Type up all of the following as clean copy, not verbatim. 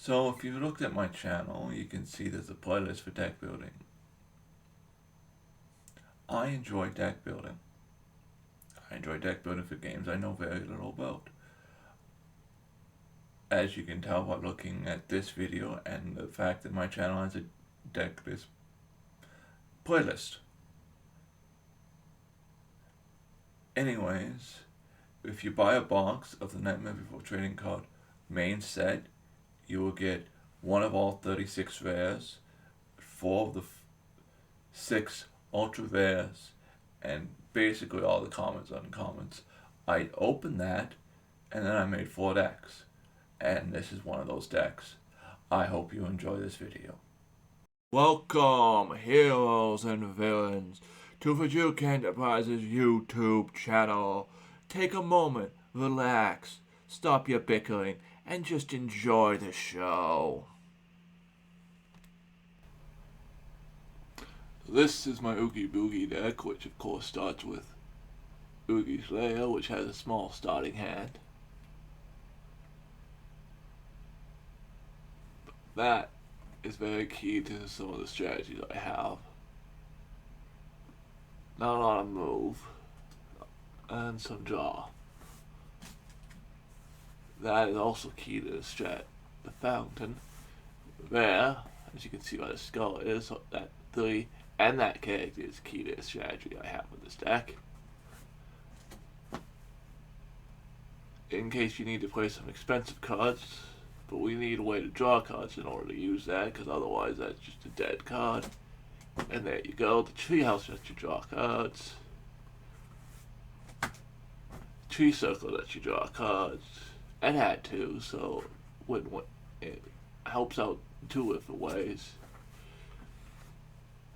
So if you looked at my channel, you can see there's a playlist for deck building. I enjoy deck building. I enjoy deck building for games I know very little about. As you can tell by looking at this video and the fact that my channel has a deck list playlist. Anyways, if you buy a box of the Nightmare Before Trading Card main set, you will get one of all 36 rares, 4 of the 6 ultra rares, and basically all the commons and uncommons. I opened that, and then I made 4 decks. And this is one of those decks. I hope you enjoy this video. Welcome, heroes and villains, to Fjook Enterprises YouTube channel. Take a moment, relax, stop your bickering, and just enjoy the show. This is my Oogie Boogie deck, which of course starts with Oogie's Lair, which has a small starting hand. That is very key to some of the strategies I have. Not a lot of move, and some draw. That is also key to the strat. The fountain, there, as you can see by the skull, is that 3, and that character is key to the strategy I have with this deck. In case you need to play some expensive cards, but we need a way to draw cards in order to use that, because otherwise that's just a dead card. And there you go, the treehouse lets you draw cards. Tree circle lets you draw cards. It had to, so it helps out 2 different ways.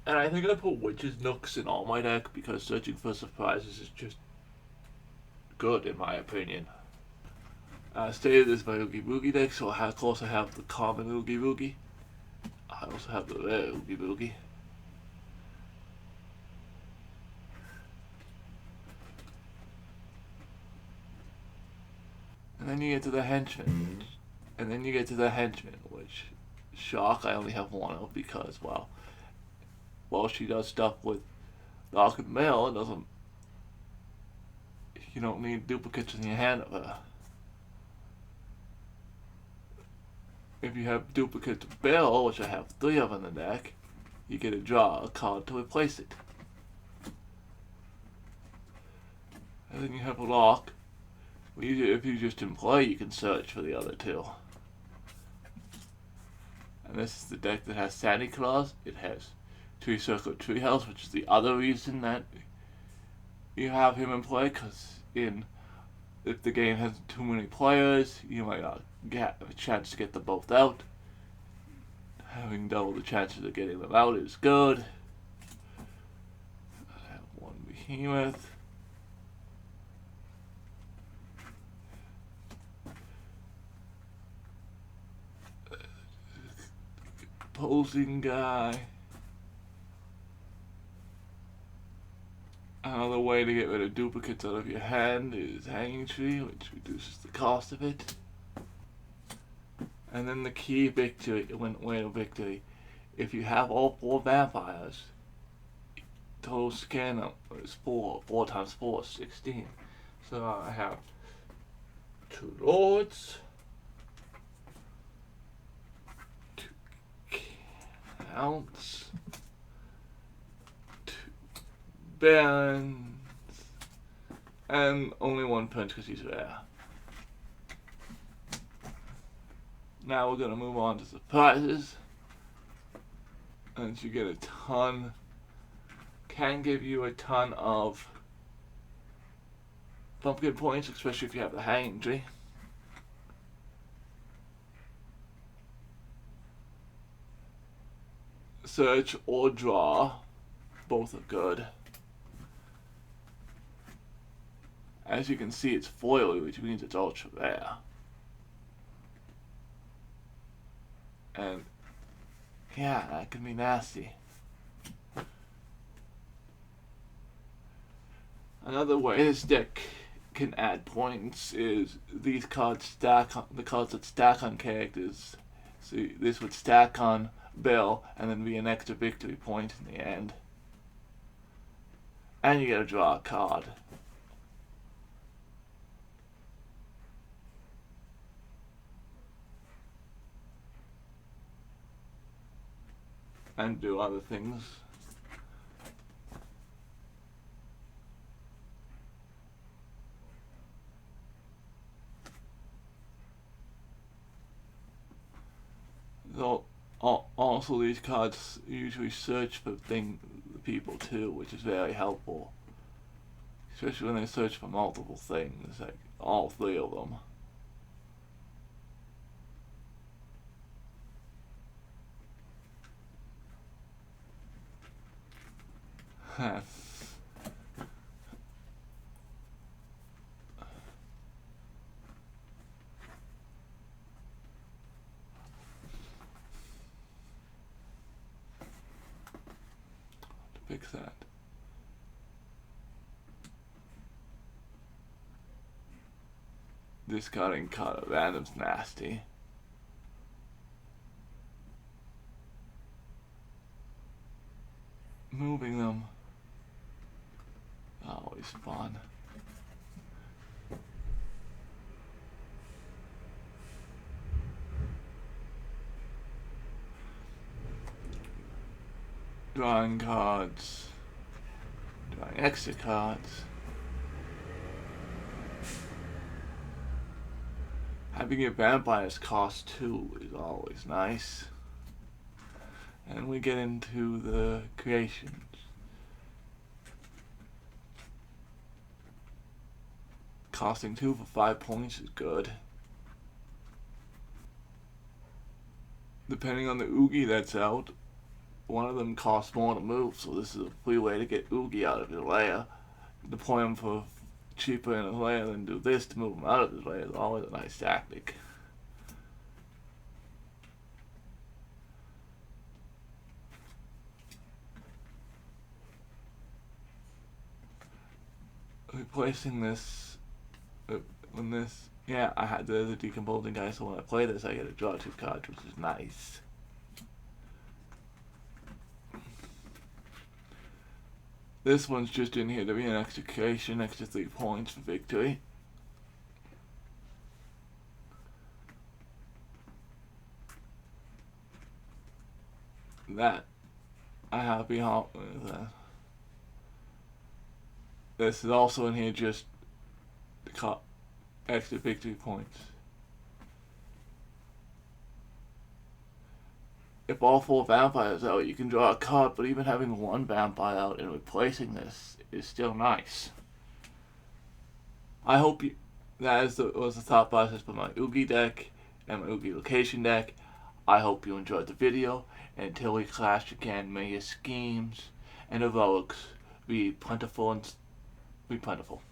And I think I put witches, nooks in all my deck because searching for surprises is just good in my opinion. I stated this by Oogie Boogie deck, so of course I have the common Oogie Boogie. I also have the rare Oogie Boogie. And then you get to the henchman. And then you get to the henchman, which Fjook I only have 1 of because, well, she does stuff with Dark and Mail, it doesn't, you don't need duplicates in your hand of her. If you have duplicates of Bill, which I have 3 of in the deck, you get to draw a card to replace it. And then you have a lock. If you just in play, you can search for the other 2. And this is the deck that has Santa Claus. It has Tree Circle Treehouse, which is the other reason that you have him in play, because if the game has too many players, you might not get a chance to get them both out. Having double the chances of getting them out is good. I have 1 Behemoth. Decomposing Guy. Another way to get rid of duplicates out of your hand is Hanging Tree, which reduces the cost of it. And then the key victory, way to victory. If you have all 4 vampires, total scan is 4. 4 times 4 is 16. So I have 2 lords, 2 counts, 2 barons, and only 1 prince because he's rare. Now we're going to move on to surprises. And you get a ton, can give you a ton of pumpkin points, especially if you have the Hanging Tree. Search or draw, both are good. As you can see, it's foily, which means it's ultra rare. And yeah, that can be nasty. Another way this deck can add points is these cards stack on, the cards that stack on characters So this would stack on Bill and then be an extra victory point in the end. And you gotta draw a card. And do other things. So, also these cards usually search for people too, which is very helpful. Especially when they search for multiple things, like all three of them. Fix that. Discarding card at random's nasty. Moving them. Always fun. Drawing cards. Drawing extra cards. Having your vampires cost 2 is always nice. And we get into the creations. Costing 2 for 5 points is good. Depending on the Oogie that's out, one of them costs more to move, so this is a free way to get Oogie out of your lair. Deploy him for cheaper in his lair than do this to move him out of his lair is always a nice tactic. Replacing this, when this, yeah, I had the Decomposing Guy, so when I play this I get to draw 2 cards, which is nice. This one's just in here to be an extra creation, extra 3 points for victory. That, I have behind that. This is also in here just to extra victory points. If all 4 vampires out, you can draw a card, but even having 1 vampire out and replacing this is still nice. I hope you, was the thought process for my Oogie deck and my Oogie location deck. I hope you enjoyed the video, and until we clash again, may your schemes and heroics be plentiful and be plentiful.